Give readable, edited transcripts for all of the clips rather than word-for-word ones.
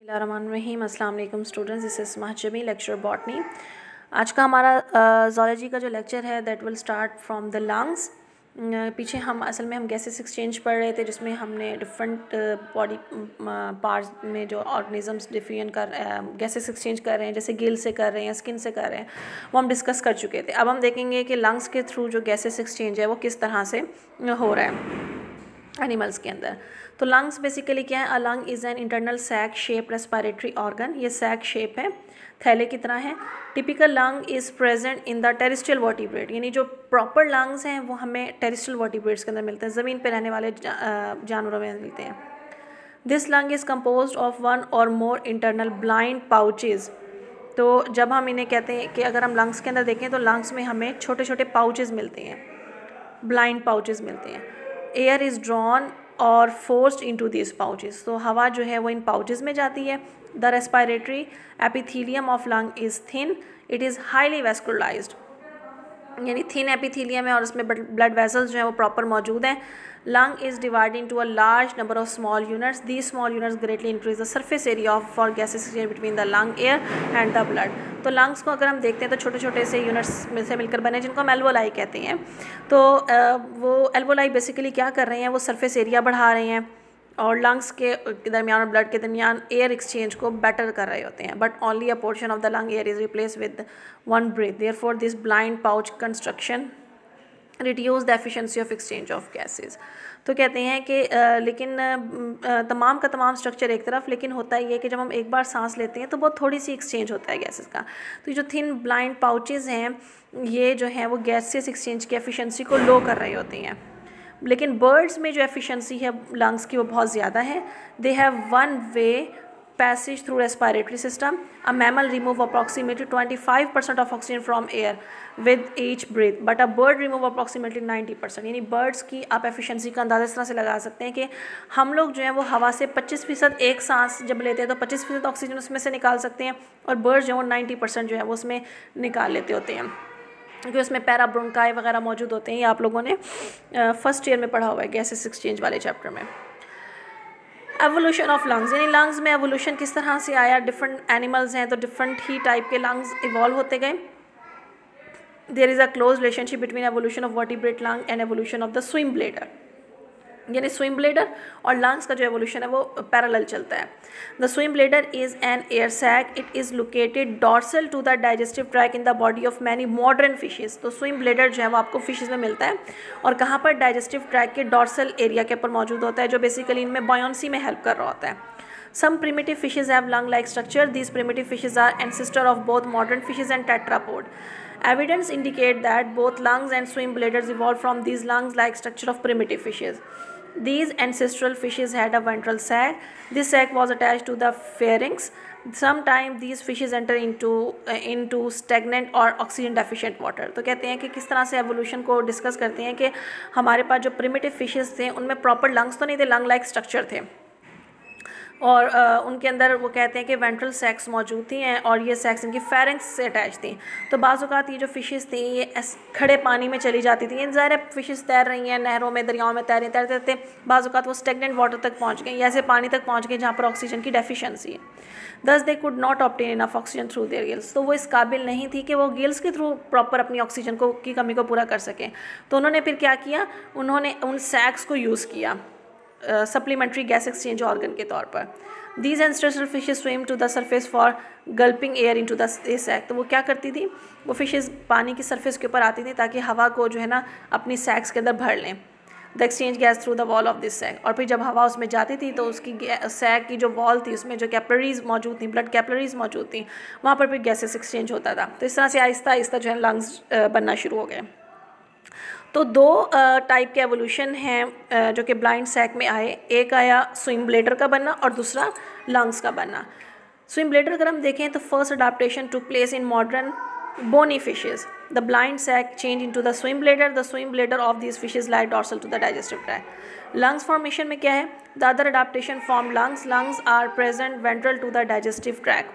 बिस्मिल्लाहिर्रहमानिर्रहीम। अस्सलाम वालेकुम students, this is महजबी lecture botany. आज का हमारा ज़ूलॉजी का जो लेक्चर है that will start from the lungs. पीछे हम गैसेस एक्सचेंज पढ़ रहे थे जिसमें हमने डिफरेंट बॉडी पार्ट्स में जो ऑर्गेनिजम्स गैसेस एक्सचेंज कर रहे हैं, जैसे गिल से कर रहे हैं, स्किन से कर रहे हैं, वो हम डिस्कस कर चुके थे। अब हम देखेंगे कि लंग्स के थ्रू जो गैसेस एक्सचेंज है वो किस तरह से हो रहा है एनिमल्स के अंदर। तो लंग्स बेसिकली क्या है? A lung is an internal sac shape respiratory organ. ये सैक शेप है, थैले की तरह है। Typical lung is present in the terrestrial vertebrate, यानी जो प्रॉपर लंग्स हैं वो हमें टेरेस्ट्रियल वर्टिब्रेट्स के अंदर मिलते हैं, ज़मीन पर रहने वाले जानवरों में मिलते हैं। This lung is compose of one और मोर इंटरनल ब्लाइंड पाउचेज़। तो जब हम इन्हें कहते हैं कि अगर हम लंग्स के अंदर देखें तो लंग्स में हमें छोटे छोटे पाउचेज़ मिलते हैं, ब्लाइंड पाउचेज़ मिलते हैं। एयर इज़ ड्रॉन और फोर्स्ड इनटू दिस पाउचेस, तो हवा जो है वो इन पाउचेस में जाती है। The respiratory epithelium of lung is thin, it is highly vascularised, यानी थिन एपिथेलियम है और उसमें ब्लड वेसल्स जो है वो प्रॉपर मौजूद हैं। Lung is divide into a large number of small units, these small units greatly increase the surface area of for gases between the lung air and the blood. तो lungs को अगर हम देखते हैं तो छोटे छोटे से यूनिट्स में से मिलकर बने, जिनको हम एल्वोलाई कहते हैं। तो वो एल्वोलाई बेसिकली क्या कर रहे हैं? वो सरफेस एरिया बढ़ा रहे हैं और लंग्स के दरमियान और ब्लड के दरमियान एयर एक्सचेंज को बेटर कर रहे होते हैं। But only a portion of the lung air is replace with one breath, therefore this blind pouch construction reduce the efficiency of exchange of gases. तो कहते हैं कि लेकिन तमाम का तमाम स्ट्रक्चर एक तरफ, लेकिन होता ही है कि जब हम एक बार सांस लेते हैं तो बहुत थोड़ी सी एक्सचेंज होता है गैसेस का। तो ये जो थिन ब्लाइंड पाउचेज़ हैं ये जो हैं वो गैसेस एक्सचेंज की एफिशिएंसी को लो कर रही होती हैं। लेकिन बर्ड्स में जो एफिशिएंसी है लंग्स की वो बहुत ज़्यादा है। They have one way passage through respiratory system. A mammal remove approximately 25% of oxygen from air with each breath, but a bird remove approximately 90%. यानी birds की आप एफिशिएंसी का अंदाज़ा इस तरह से लगा सकते हैं कि हम लोग जो है वो हवा से 25% एक सांस जब लेते हैं तो 25% ऑक्सीजन उसमें से निकाल सकते हैं, और birds जो है वो 90% जो है वो उसमें निकाल लेते होते हैं, क्योंकि उसमें पैराब्रोंकाई वगैरह मौजूद होते हैं। ये आप लोगों ने फर्स्ट ईयर में पढ़ा हुआ है गैसेस एक्सचेंज वाले चैप्टर में। एवोल्यूशन ऑफ लंग्स, यानी लंग्स में एवोल्यूशन किस तरह से आया? डिफरेंट एनिमल्स हैं तो डिफरेंट ही टाइप के लंग्स इवॉल्व होते गए। There is a close relationship between evolution of vertebrate lung and evolution of the swim bladder, यानी स्विम ब्लेडर और लंग्स का जो एवोल्यूशन है वो पैरेलल चलता है। The swim bladder is an air sac, it is located dorsal to the digestive tract in the body of many modern fishes. तो swim bladder जो है वो आपको फिशेस में मिलता है और कहाँ पर? डाइजेस्टिव ट्रैक के डॉर्सल एरिया के ऊपर मौजूद होता है, जो बेसिकली इनमें बायोंसी में हेल्प कर रहा होता है। Some primitive fishes have lung-like structure. These primitive fishes are ancestor of both modern fishes and tetrapod. Evidence indicate that both lungs and swim bladers evolved from these lungs-like structure of primitive fishes. These ancestral fishes had a ventral sac. This sac was attached to the pharynx. Sometimes these fishes enter into stagnant or oxygen deficient water. तो कहते हैं कि किस तरह से evolution को discuss करते हैं कि हमारे पास जो प्रिमिटिव फिशेस थे उनमें प्रॉपर लंग्स तो नहीं थे, लंग लाइक स्ट्रक्चर थे, और उनके अंदर वो कहते हैं कि वेंट्रल सैक्स मौजूद थी हैं और ये सैक्स इनकी फेरेंक्स से अटैच थी। तो बाज़ औक़ात ये जो फ़िशेस थी ये खड़े पानी में चली जाती थी, ज़ाहिर फ़िशेस तैर रही हैं नहरों में, दरियाओं में तैरते तैरते बाज़ औक़ात वो स्टेगनेंट वाटर तक पहुँच गई, या ऐसे पानी तक पहुँच गए जहाँ पर ऑक्सीजन की डेफिशिएंसी है। दस they could not obtain enough oxygen through their gills, तो वो इस काबिल नहीं थी कि वो गिल्स के थ्रू प्रॉपर अपनी ऑक्सीजन की कमी को पूरा कर सकें। तो उन्होंने फिर क्या किया? उन्होंने उन सैक्स को यूज़ किया सप्लीमेंट्री गैस एक्सचेंज ऑर्गन के तौर पर। These ancestral fishes swim to the surface for gulping air into the sac. तो वो क्या करती थी? वो फिशेस पानी की सरफेस के ऊपर आती थी ताकि हवा को जो है ना अपनी सैक्स के अंदर भर लें। The exchange gas through the wall of this sac, और फिर जब हवा उसमें जाती थी तो उसकी सैक की जो वॉल थी उसमें जो कैपिलरीज मौजूद थी, ब्लड कैपिलरीज मौजूद थी, वहाँ पर फिर गैसेस एक्सचेंज होता था। तो इस तरह से आहिस्ता आहिस्ता जो है लंग्स बनना शुरू हो गए। तो दो टाइप के एवोल्यूशन हैं जो कि ब्लाइंड सैक में आए, एक आया स्विम ब्लेडर का बनना और दूसरा लंग्स का बनना। स्विम ब्लेडर अगर हम देखें तो first adaptation took place in modern bony fishes. The blind sac change into the swim bladder, the swim bladder of this fishes lie dorsal to the digestive tract. Lungs formation में क्या है? The other adaptation form lungs, lungs are present ventral to the digestive tract.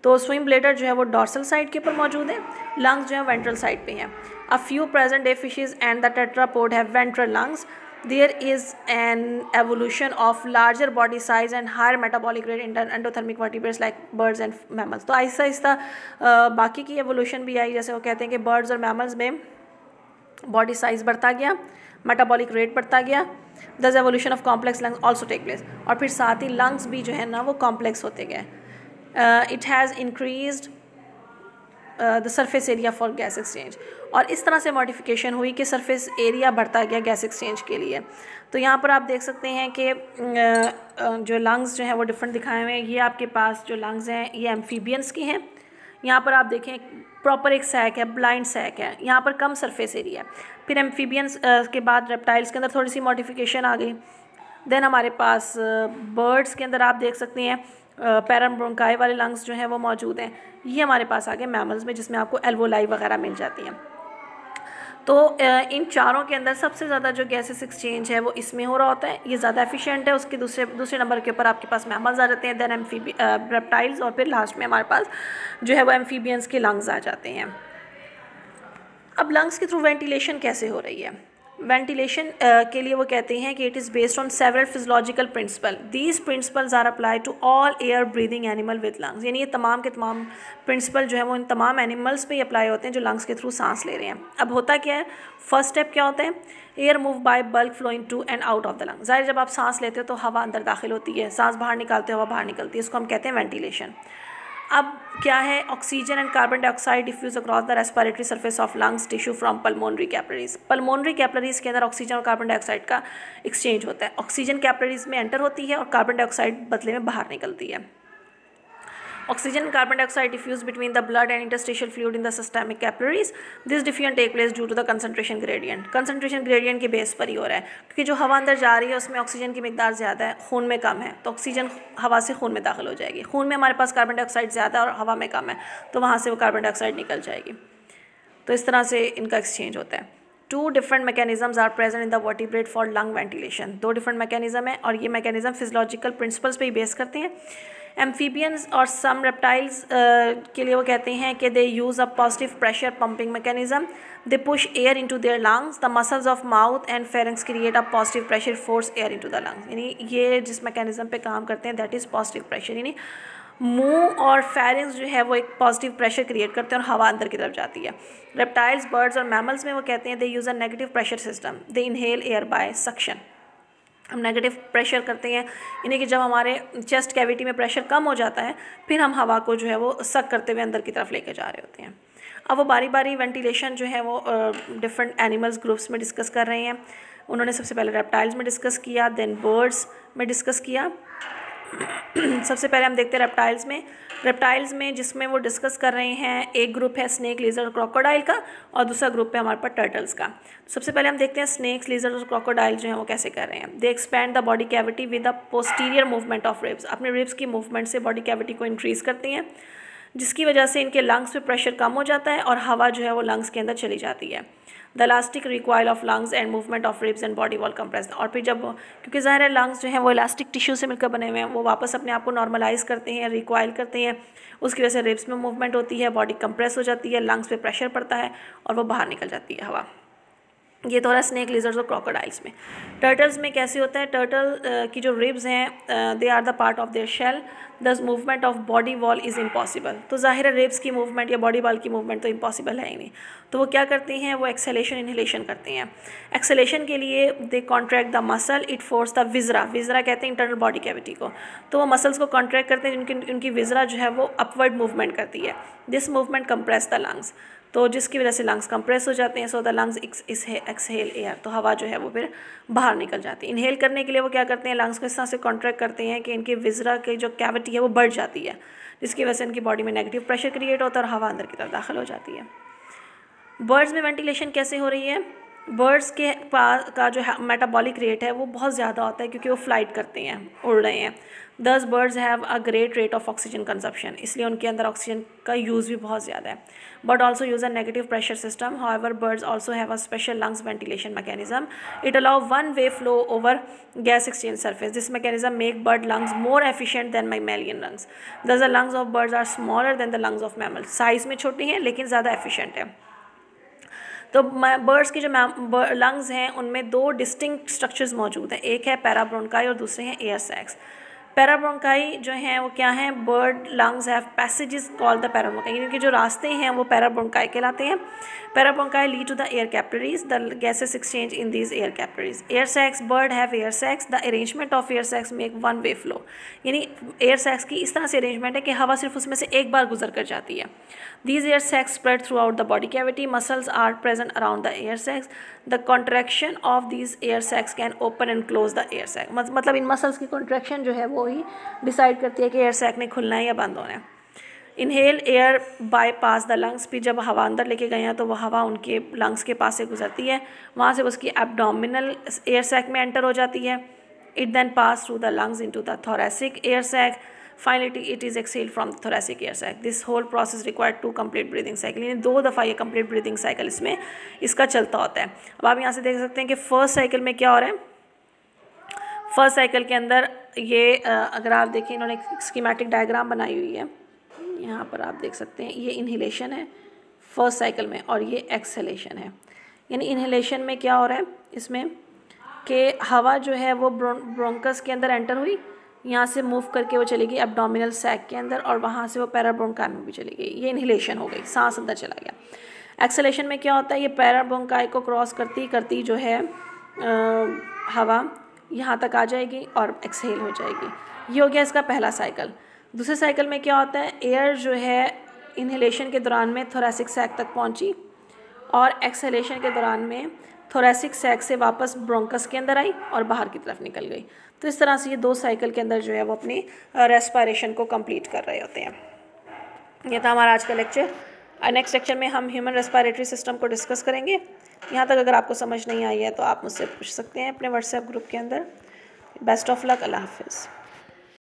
तो swim bladder जो है वो dorsal side के ऊपर मौजूद है, लंग्स जो है वेंट्रल साइड पे हैं। A few present day fishes and the tetrapod have ventral lungs. There is an evolution of larger body size and higher metabolic rate in endothermic vertebrates like birds and mammals. तो आहिस्ता आहिस्ता बाकी की evolution भी आई, जैसे वो कहते हैं कि बर्ड्स और मैमल्स में बॉडी साइज बढ़ता गया, मेटाबॉलिक रेट बढ़ता गया, thus evolution of complex lungs also take place, और फिर साथ ही लंग्स भी जो है ना वो कॉम्प्लेक्स होते गए। It has increased the surface area for gas exchange, और इस तरह से मॉडिफिकेशन हुई कि सरफेस एरिया बढ़ता गया गैस एक्सचेंज के लिए। तो यहाँ पर आप देख सकते हैं कि जो लंग्स जो हैं वो डिफरेंट दिखाए हुए हैं। ये आपके पास जो लंग्स हैं ये एम्फीबियंस की हैं। यहाँ पर आप देखें प्रॉपर एक सैक है, ब्लाइंड सैक है, यहाँ पर कम सरफेस एरिया है। फिर एम्फीबियंस के बाद रेप्टाइल्स के अंदर थोड़ी सी मॉडिफिकेशन आ गई। देन हमारे पास बर्ड्स के अंदर आप देख सकते हैं पैराब्रोंकाई वाले लंग्स जो हैं वो मौजूद हैं। ये हमारे पास आ गए मैमल्स में, जिसमें आपको एल्वोलाई वगैरह मिल जाती हैं। तो इन चारों के अंदर सबसे ज़्यादा जो गैसेस एक्सचेंज है वो इसमें हो रहा होता है, ये ज़्यादा एफिशिएंट है। उसके दूसरे नंबर के ऊपर आपके पास मैमल्स आ जाते हैं, देन रेप्टाइल्स, और फिर लास्ट में हमारे पास जो है वो एम्फीबियंस के लंग्स आ जाते हैं। अब लंग्स के थ्रू वेंटिलेशन कैसे हो रही है? वेंटिलेशन के लिए वो कहते हैं कि it is based on several physiological principle, these principles are apply to all air breathing animal with lungs. यानी ये तमाम के तमाम प्रिंसिपल जो है वो इन तमाम एनिमल्स पे ही अप्लाई होते हैं जो लंग्स के थ्रू सांस ले रहे हैं। अब होता क्या है, फर्स्ट स्टेप क्या होता है, air move by bulk flowing to and out of the lung. ज़ाहिर जब आप सांस लेते हो तो हवा अंदर दाखिल होती है, सांस बाहर निकालते हो हवा बाहर निकलती है, इसको हम कहते हैं वेंटिलेशन। अब क्या है, oxygen and carbon dioxide diffuse across the respiratory surface of lungs tissue from pulmonary capillaries. Pulmonary capillaries के अंदर ऑक्सीजन और कार्बन डाइऑक्साइड का एक्सचेंज होता है। ऑक्सीजन कैपिलरीज में एंटर होती है और कार्बन डाइऑक्साइड बदले में बाहर निकलती है। Oxygen and carbon dioxide diffuse between the blood and interstitial fluid in the systemic capillaries. This diffusion take place due to the concentration gradient. Concentration gradient के बेस पर ही हो रहा है, क्योंकि जो हवा अंदर जा रही है उसमें ऑक्सीजन की मिकदार ज़्यादा है, खून में कम है, तो ऑक्सीजन हवा से खून में दाखिल हो जाएगी। खून में हमारे पास कार्बन डाइऑक्साइड ज़्यादा और हवा में कम है, तो वहाँ से वो कार्बन डाइऑक्साइड निकल जाएगी। तो इस तरह से इनका एक्सचेंज होता है। Two different mechanisms are present in the vertebrate for lung ventilation. दो डिफरेंट मैकेनिज्म है और ये मैकेनिज्म फिजियोलॉजिकल प्रिंसिपल्स पे ही बेस करते हैं। एम्फीबियंस और सम रेप्टाइल्स के लिए वो कहते हैं कि they use a positive pressure pumping mechanism, they push air into their lungs, the muscles of mouth and pharynx create a positive pressure force air into the lungs. यानी ये जिस मैकेनिज्म पे काम करते हैं दैट इज़ पॉजिटिव प्रेशर, यानी मुंह और फेरिंक्स जो है वो एक पॉजिटिव प्रेशर क्रिएट करते हैं और हवा अंदर की तरफ जाती है। रेप्टाइल्स, बर्ड्स और मैमल्स में वो कहते हैं they use a negative pressure system, they inhale air by suction. हम नेगेटिव प्रेशर करते हैं, यानी कि जब हमारे चेस्ट कैविटी में प्रेशर कम हो जाता है फिर हम हवा को जो है वो सक करते हुए अंदर की तरफ लेके जा रहे होते हैं। अब वो बारी बारी वेंटिलेशन जो है वो डिफरेंट एनिमल्स ग्रुप्स में डिस्कस कर रहे हैं। उन्होंने सबसे पहले रेप्टाइल्स में डिस्कस किया, देन बर्ड्स में डिस्कस किया। सबसे पहले हम देखते हैं रेप्टाइल्स में जिसमें वो डिस्कस कर रहे हैं, एक ग्रुप है स्नेक, लिजर्ड, क्रोकोडाइल का, और दूसरा ग्रुप है हमारे पास टर्टल्स का। सबसे पहले हम देखते हैं स्नेक्स, लिजर्ड और क्रोकोडाइल जो है वो कैसे कर रहे हैं। They expand the body cavity with the posterior movement of ribs. अपने रिब्स की मूवमेंट से बॉडी कैविटी को इंक्रीज़ करती हैं, जिसकी वजह से इनके लंग्स पे प्रेशर कम हो जाता है और हवा जो है वो लंग्स के अंदर चली जाती है। The elastic recoil of lungs and movement of ribs and body wall compress. और फिर जब, क्योंकि ज़ाहिर है लंग्स जो हैं वो इलास्टिक टिश्यू से मिलकर बने हुए हैं, वो वापस अपने आप को नॉर्मलाइज करते हैं, रिकॉइल करते हैं, उसकी वजह से रिब्स में मूवमेंट होती है, बॉडी कंप्रेस हो जाती है, लंग्स पे प्रेशर पड़ता है और वो बाहर निकल जाती है हवा। ये तो रहा स्नेक, लिजर्ड्स और क्रोकोडाइल्स में। टर्टल्स में कैसे होता है, टर्टल की जो रिब्स हैं they are the part of their shell, thus movement of body wall is impossible. तो ज़ाहिर है रिब्स की मूवमेंट या बॉडी वॉल की मूवमेंट तो इम्पॉसिबल है ही नहीं, तो वो क्या करते हैं, वो एक्सेलेशन इनहेलेशन करते हैं। एक्सेलेशन के लिए they contract the muscle, it force the viscera कहते हैं इंटरनल बॉडी कैविटी को, तो वो मसल्स को कॉन्ट्रैक्ट करते हैं जिनकी उनकी विजरा जो है वो अपवर्ड मूवमेंट करती है। This movement compress the lungs, तो जिसकी वजह से लंग्स कंप्रेस हो जाते हैं। So the lungs exhale air, तो हवा जो है वो फिर बाहर निकल जाती है। इनहेल करने के लिए वो क्या करते हैं, लंग्स को इस तरह से कॉन्ट्रैक्ट करते हैं कि इनकी विजरा की जो कैविटी है वो बढ़ जाती है, जिसकी वजह से इनकी बॉडी में नेगेटिव प्रेशर क्रिएट होता है और हवा अंदर की तरफ दाखिल हो जाती है। बर्ड्स में वेंटिलेशन कैसे हो रही है, बर्ड्स के पास का जो मेटाबॉलिक रेट है वो बहुत ज़्यादा होता है क्योंकि वो फ्लाइट करते हैं, उड़ रहे हैं। दस birds have a great rate of oxygen consumption, इसलिए उनके अंदर ऑक्सीजन का यूज़ भी बहुत ज़्यादा है। But also use a negative pressure system, however birds also have a special lungs ventilation mechanism, it allow one way flow over gas exchange surface, this mechanism make bird lungs more efficient than mammalian lungs. Thus the lungs of birds are smaller than the lungs of mammals, size में छोटी हैं लेकिन ज़्यादा efficient है। तो birds की जो lungs हैं उनमें दो डिस्टिंक्ट स्ट्रक्चर्स मौजूद हैं, एक है पैराब्रोंकाई और दूसरे हैं एयर सैक्स। पैराब्रोंकाई जो हैं वो क्या हैं, bird lungs have passages called the parabronchi, यानी कि जो रास्ते हैं वो पैराब्रोंकाई कहलाते हैं। Parabronchi lead to the air capillaries, the gases exchange in these air capillaries. Air sacs, bird have air sacs, the arrangement of air sacs make one way flow, यानी air sacs की इस तरह से arrangement है कि हवा सिर्फ उसमें से एक बार गुजर कर जाती है। These air sacs spread throughout the body cavity. Muscles are present around the air sacs. The contraction of these air sacs can open and close the air sac. मतलब इन मसल्स की कॉन्ट्रैक्शन जो है वो ही डिसाइड करती है कि air sac ने खुलना है या बंद होना है। Inhale air bypass the lungs, भी जब हवा अंदर लेके गए हैं तो वह हवा उनके लंग्स के पास से गुजरती है, वहाँ से उसकी एब्डोमिनल एयर सैक में एंटर हो जाती है। It then pass through the lungs into the thoracic air sac. Finally, it is exhaled from the thoracic air sac. This whole process required 2 complete breathing cycle. यानी 2 दफ़ा ये complete breathing cycle इसमें इसका चलता होता है। अब आप यहाँ से देख सकते हैं कि फर्स्ट साइकिल में क्या हो रहा है। फर्स्ट साइकिल के अंदर ये अगर आप देखें, इन्होंने एक स्कीमेटिक डायग्राम बनाई हुई है, यहाँ पर आप देख सकते हैं ये इनहेलेशन है फर्स्ट साइकिल में और ये एक्सहेलेशन है। यानी इनहेलेशन में क्या हो रहा है इसमें कि हवा जो है वो ब्रोंकस के अंदर एंटर हुई, यहाँ से मूव करके वो चली गई एब्डोमिनल सैक के अंदर और वहाँ से वो पैराब्रोंकाई में भी चली गई, ये इनहेलेशन हो गई, सांस अंदर चला गया। एक्सहेलेशन में क्या होता है, ये पैराब्रोंकाई को क्रॉस करती करती जो है हवा यहाँ तक आ जाएगी और एक्सहेल हो जाएगी। ये हो गया इसका पहला साइकिल। दूसरे साइकिल में क्या होता है, एयर जो है इनहेलेशन के दौरान में थोरेसिक सैक तक पहुँची और एक्सहेलेशन के दौरान में थोरेसिक सैक से वापस ब्रोंकस के अंदर आई और बाहर की तरफ निकल गई। तो इस तरह से ये 2 साइकिल के अंदर जो है वो अपनी रेस्पिरेशन को कंप्लीट कर रहे होते हैं। ये था हमारा आज का लेक्चर। नेक्स्ट लेक्चर में हम ह्यूमन रेस्पिरेटरी सिस्टम को डिस्कस करेंगे। यहाँ तक अगर आपको समझ नहीं आई है तो आप मुझसे पूछ सकते हैं अपने व्हाट्सएप ग्रुप के अंदर। बेस्ट ऑफ लक, अल्लाह हाफिज़।